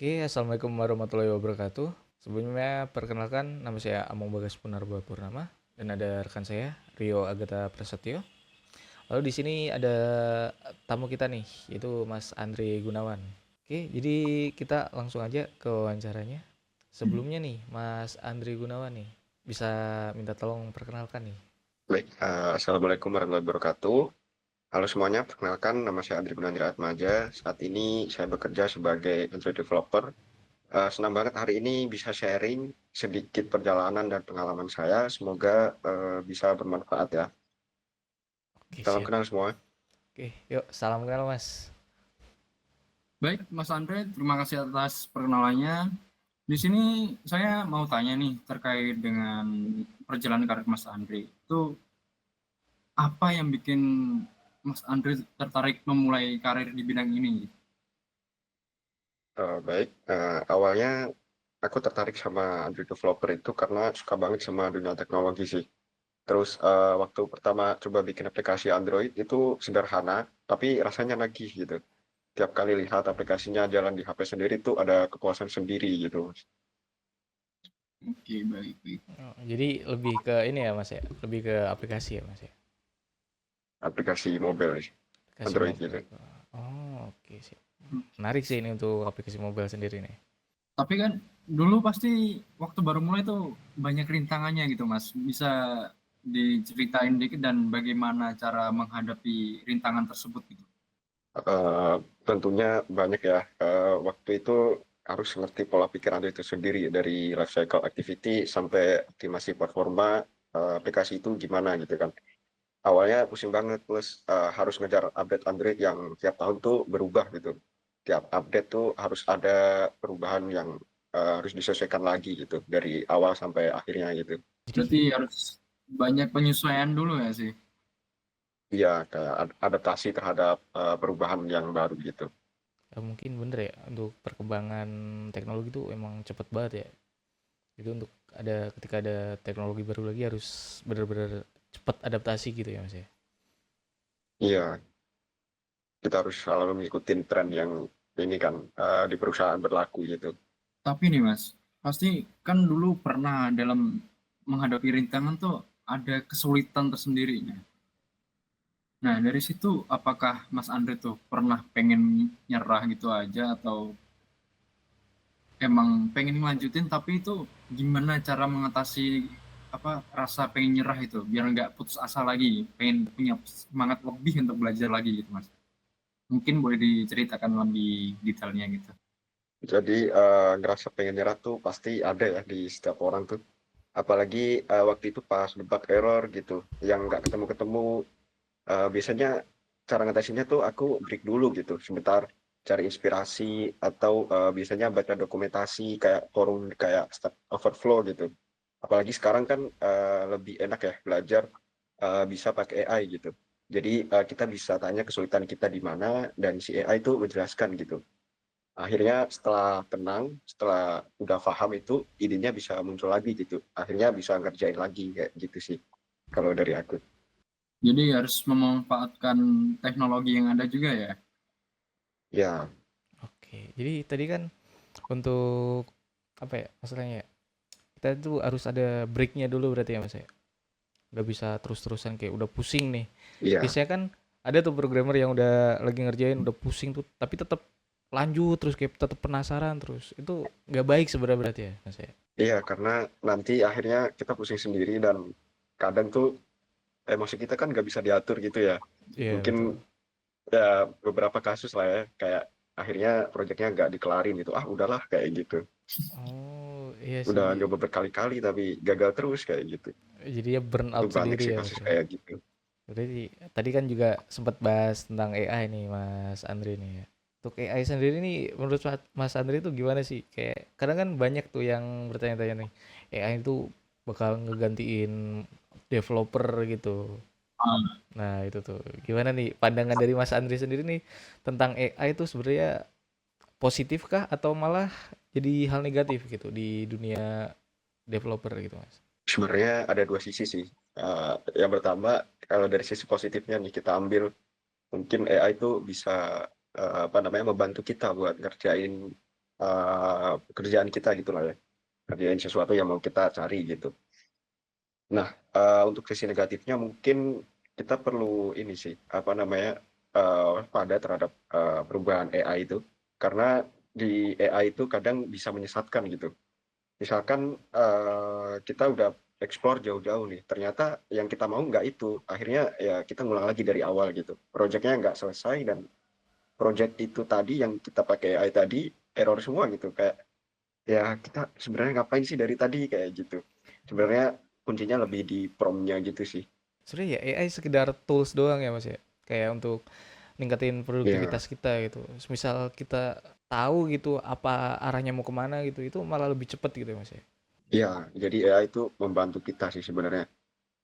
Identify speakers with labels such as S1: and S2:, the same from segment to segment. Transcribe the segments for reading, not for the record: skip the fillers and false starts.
S1: Oke, assalamualaikum warahmatullahi wabarakatuh. Sebelumnya perkenalkan nama saya Among Bagas Punarba Purnama dan ada rekan saya Rio Agatha Prasetyo. Lalu di sini ada tamu kita nih, yaitu Mas Andre Gunawan. Oke, jadi kita langsung aja ke wawancaranya. Sebelumnya nih, Mas Andre Gunawan nih, bisa minta tolong perkenalkan nih.
S2: Baik, Assalamualaikum warahmatullahi wabarakatuh. Halo semuanya, perkenalkan nama saya Andri Gunandra Atmaja. Saat ini saya bekerja sebagai Android developer. Senang banget hari ini bisa sharing sedikit perjalanan dan pengalaman saya. Semoga bisa bermanfaat ya.
S1: Oke,
S2: Salam
S1: siap.
S2: kenal semua.
S1: Oke, yuk salam kenal Mas.
S3: Baik, Mas Andre, terima kasih atas perkenalannya. Di sini saya mau tanya nih terkait dengan perjalanan karir Mas Andre. Itu apa yang bikin Mas Andre tertarik memulai karir di bidang ini?
S2: Baik, awalnya aku tertarik sama Android developer itu karena suka banget sama dunia teknologi sih. Terus waktu pertama coba bikin aplikasi Android itu sederhana, tapi rasanya nagih gitu. Tiap kali lihat aplikasinya jalan di HP sendiri tuh ada kepuasan sendiri gitu.
S3: Oke, baik, baik.
S1: Oh, jadi lebih ke ini ya Mas ya, lebih ke aplikasi ya Mas ya.
S2: Aplikasi mobile
S1: Aplikasi
S2: Android
S1: mobile.
S2: gitu.
S1: Oh, oke sih. Menarik sih ini untuk aplikasi mobile sendiri nih.
S3: Tapi kan dulu pasti waktu baru mulai tuh banyak rintangannya gitu, Mas. Bisa diceritain dikit dan bagaimana cara menghadapi rintangan tersebut gitu?
S2: Eh, Tentunya banyak ya. Waktu itu harus ngerti pola pikir Anda itu sendiri dari life cycle activity sampai optimasi performa aplikasi itu gimana gitu kan. Awalnya pusing banget plus harus ngejar update Android yang tiap tahun tuh berubah gitu. Tiap update tuh harus ada perubahan yang harus disesuaikan lagi gitu dari awal sampai akhirnya gitu.
S1: Jadi
S3: Berarti harus banyak penyesuaian dulu ya sih?
S2: Iya, kayak adaptasi terhadap perubahan yang baru gitu.
S1: mungkin bener ya untuk perkembangan teknologi itu emang cepet banget ya. Jadi untuk ketika ada teknologi baru lagi harus bener-bener cepet adaptasi gitu ya Mas ya.
S2: Iya, kita harus selalu mengikuti tren yang ini kan di perusahaan berlaku gitu.
S3: Tapi nih Mas, pasti kan dulu pernah dalam menghadapi rintangan tuh ada kesulitan tersendiri. Nah, dari situ apakah Mas Andre tuh pernah pengen nyerah gitu aja atau emang pengen lanjutin tapi itu gimana cara mengatasi apa rasa pengen nyerah itu biar nggak putus asa lagi, pengen punya semangat lebih untuk belajar lagi gitu Mas. Mungkin boleh diceritakan lebih detailnya gitu.
S2: Jadi ngerasa pengen nyerah tuh pasti ada ya di setiap orang tuh. Apalagi waktu itu pas debug error gitu, yang nggak ketemu-ketemu. Biasanya cara ngatasinnya tuh aku break dulu gitu, sebentar cari inspirasi atau biasanya baca dokumentasi kayak forum kayak Stack Overflow gitu. Apalagi sekarang kan lebih enak ya belajar bisa pakai AI gitu. Jadi kita bisa tanya kesulitan kita di mana dan si AI itu menjelaskan gitu. Akhirnya setelah tenang, setelah udah paham itu idenya bisa muncul lagi gitu. Akhirnya bisa ngerjain lagi kayak gitu sih kalau dari aku.
S3: Jadi harus memanfaatkan teknologi yang ada juga ya.
S2: Ya,
S1: Oke, jadi tadi kan untuk apa ya masalahnya ya, kita tuh harus ada breaknya dulu berarti ya Mas ya. Nggak bisa terus-terusan kayak udah pusing nih.
S2: iya,
S1: Biasanya kan ada tuh programmer yang udah lagi ngerjain udah pusing tuh tapi tetap lanjut terus kayak tetap penasaran terus. Itu nggak baik sebenarnya berarti ya Mas ya.
S2: iya karena nanti akhirnya kita pusing sendiri dan kadang tuh emosi kita kan nggak bisa diatur gitu ya.
S1: Iya
S2: Mungkin
S1: betul.
S2: ya beberapa kasus lah ya kayak akhirnya proyeknya nggak dikelarin gitu. Ah udahlah kayak gitu.
S1: Oh iya
S2: Udah
S1: sih.
S2: nyoba berkali-kali tapi gagal terus kayak gitu.
S1: Jadinya burn
S2: Itu
S1: out
S2: banyak
S1: sendiri
S2: sih
S1: ya Mas
S2: kasus
S1: ya.
S2: kayak gitu.
S1: Berarti tadi kan juga sempat bahas tentang AI nih Mas Andre nih ya. Untuk AI sendiri nih menurut Mas Andre itu gimana sih? Kayak kadang kan banyak tuh yang bertanya-tanya nih, AI itu bakal ngegantiin developer gitu.
S3: Ah,
S1: Nah, itu tuh. Gimana nih pandangan dari Mas Andre sendiri nih tentang AI itu sebenarnya positif kah atau malah jadi hal negatif gitu di dunia developer gitu, Mas?
S2: Sebenarnya ada dua sisi sih. Yang pertama, kalau dari sisi positifnya nih kita ambil, mungkin AI itu bisa apa namanya membantu kita buat ngerjain pekerjaan kita gitu lah ya, kerjain sesuatu yang mau kita cari gitu. Nah, untuk sisi negatifnya mungkin kita perlu ini sih, apa namanya, waspada terhadap, perubahan AI itu. Karena di AI itu kadang bisa menyesatkan gitu. Misalkan, kita udah explore jauh-jauh nih, ternyata yang kita mau nggak itu, akhirnya ya kita ngulang lagi dari awal gitu. Projeknya nggak selesai dan project itu tadi yang kita pakai AI tadi, error semua gitu, kayak ya kita sebenarnya ngapain sih dari tadi kayak gitu. Sebenarnya kuncinya lebih di prompt-nya gitu sih.
S1: Sebenarnya ya AI sekedar tools doang ya Mas ya. Kayak untuk ningkatin
S2: Ya,
S1: produktivitas kita gitu. Misal kita tahu gitu apa arahnya mau kemana gitu, itu malah lebih cepet gitu ya Mas ya.
S2: ya, jadi AI itu membantu kita sih sebenarnya.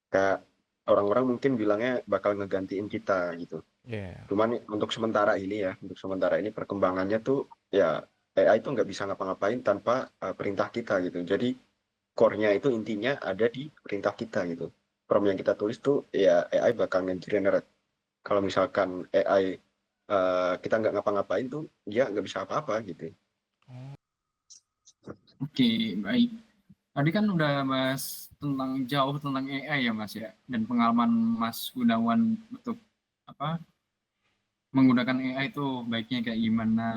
S2: Kayak orang-orang mungkin bilangnya bakal ngegantiin kita gitu.
S1: Ya.
S2: Cuman untuk sementara ini ya, untuk sementara ini perkembangannya tuh ya AI itu nggak bisa ngapa-ngapain tanpa perintah kita gitu. Jadi core-nya itu intinya ada di perintah kita gitu. Prompt yang kita tulis tuh ya AI bakal nge-generate. Kalau misalkan AI kita nggak ngapa-ngapain tuh dia nggak bisa apa-apa gitu.
S3: Oke, baik. Tadi kan udah bahas tentang jauh tentang AI ya Mas ya, dan pengalaman Mas Gunawan untuk apa menggunakan AI itu baiknya kayak gimana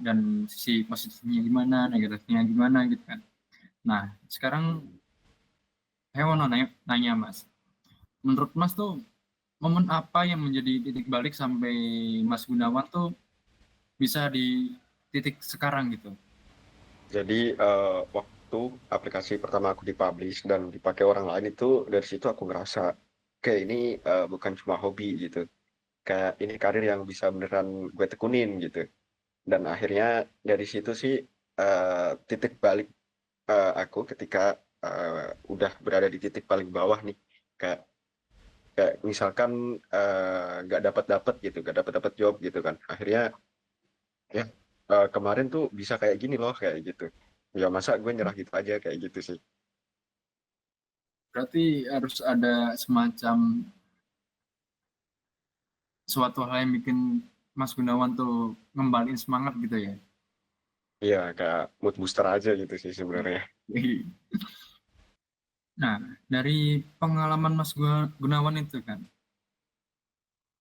S3: dan sisi positifnya gimana, negatifnya gimana gitu kan. Nah, sekarang saya mau nanya Mas, menurut Mas tuh momen apa yang menjadi titik balik sampai Mas Gunawan tuh bisa di titik sekarang gitu?
S2: Jadi waktu aplikasi pertama aku dipublish dan dipakai orang lain itu dari situ aku ngerasa kayak ini bukan cuma hobi gitu. Kayak ini karir yang bisa beneran gue tekunin gitu. Dan akhirnya dari situ sih titik balik aku ketika udah berada di titik paling bawah nih. Kayak kayak misalkan nggak dapat dapat gitu, nggak dapat dapat job gitu kan. Akhirnya ya kemarin tuh bisa kayak gini loh kayak gitu. Ya masa gue nyerah gitu aja kayak gitu sih.
S3: Berarti harus ada semacam suatu hal yang bikin Mas Gunawan tuh ngembaliin semangat gitu ya.
S2: Iya, kayak mood booster aja gitu sih sebenarnya.
S3: Nah, dari pengalaman Mas Gunawan itu kan,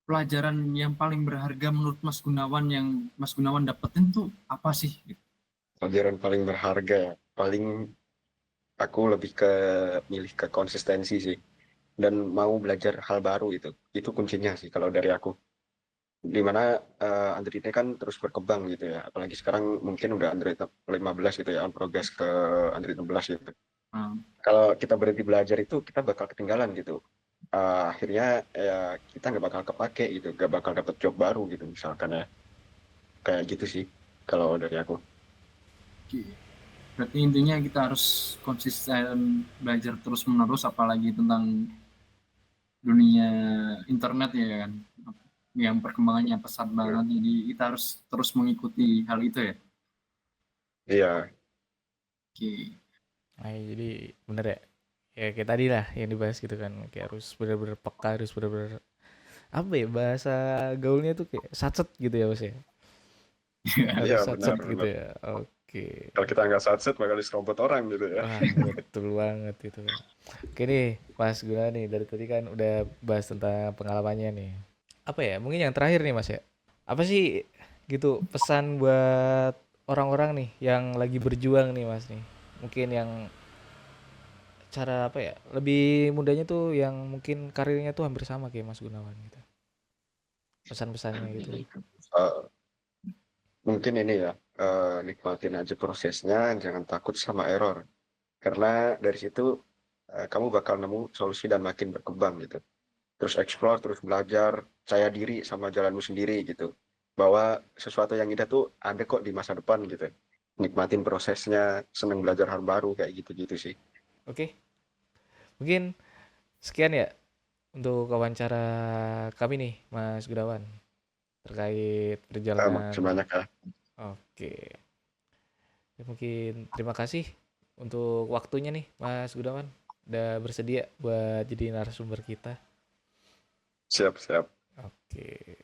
S3: pelajaran yang paling berharga menurut Mas Gunawan yang Mas Gunawan dapetin tuh apa sih?
S2: Pelajaran paling berharga ya. Paling aku lebih ke milih ke konsistensi sih. Dan mau belajar hal baru itu. Itu kuncinya sih kalau dari aku. Dimana Android ini kan terus berkembang gitu ya. Apalagi sekarang mungkin udah Android 15 gitu ya. On progress ke Android 16 gitu.
S3: Hmm,
S2: Kalau kita berhenti belajar itu kita bakal ketinggalan gitu. Akhirnya ya kita nggak bakal kepake gitu. Nggak bakal dapet job baru gitu misalkan ya. Kayak gitu sih kalau dari aku.
S3: oke. Berarti intinya kita harus konsisten belajar terus-menerus, apalagi tentang dunia internet ya kan, yang perkembangannya pesat banget. Jadi kita harus terus mengikuti hal itu ya.
S2: Iya,
S3: Oke.
S1: Nah, jadi bener ya. Ya kayak tadi lah yang dibahas gitu kan. Kayak harus bener-bener peka, harus bener-bener apa ya bahasa gaulnya tuh kayak satset gitu ya Mas ya.
S2: iya
S1: Harus
S2: benar
S1: satset gitu
S2: benar.
S1: ya. Oke.
S2: Kalau kita nggak satset bakal diserobot orang gitu ya.
S1: Wah, betul banget itu kan. Oke nih, Mas Guna nih dari tadi kan udah bahas tentang pengalamannya nih. Apa ya? Mungkin yang terakhir nih Mas ya. Apa sih gitu pesan buat orang-orang nih yang lagi berjuang nih Mas nih. Mungkin yang cara apa ya? Lebih mudahnya tuh yang mungkin karirnya tuh hampir sama kayak Mas Gunawan gitu. Pesan-pesannya gitu.
S2: Eh, mungkin ini ya, nikmatin aja prosesnya, jangan takut sama error. Karena dari situ kamu bakal nemu solusi dan makin berkembang gitu. Terus explore, terus belajar, percaya diri sama jalanmu sendiri gitu. Bahwa sesuatu yang indah tuh ada kok di masa depan gitu. Nikmatin prosesnya, seneng belajar hal baru kayak gitu-gitu sih.
S1: Oke, mungkin sekian ya untuk wawancara kami nih Mas Gunawan terkait
S2: Makasih
S1: perjalanan.
S2: banyak ya.
S1: Oke. Ya, mungkin terima kasih untuk waktunya nih Mas Gunawan. Udah bersedia buat jadi narasumber kita.
S2: Siap, siap.
S1: Oke.